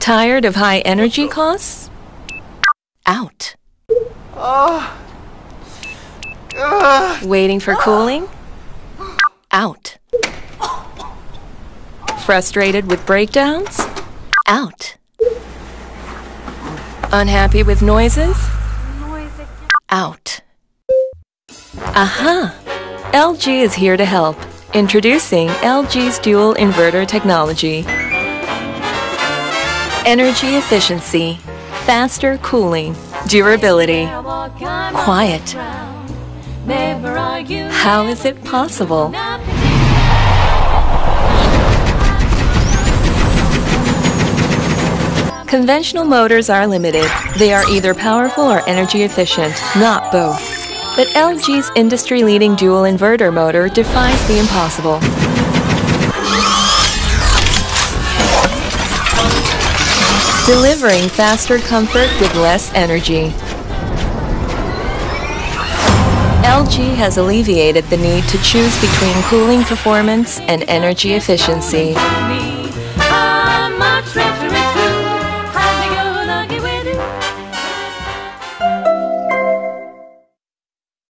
Tired of high energy costs? Out. Waiting for cooling? Out. Frustrated with breakdowns? Out. Unhappy with noises? Out. Aha! LG is here to help. Introducing LG's dual inverter technology. Energy efficiency, faster cooling, durability, quiet. How is it possible? Conventional motors are limited. They are either powerful or energy efficient, not both. But LG's industry-leading dual inverter motor defies the impossible. Delivering faster comfort with less energy. LG has alleviated the need to choose between cooling performance and energy efficiency.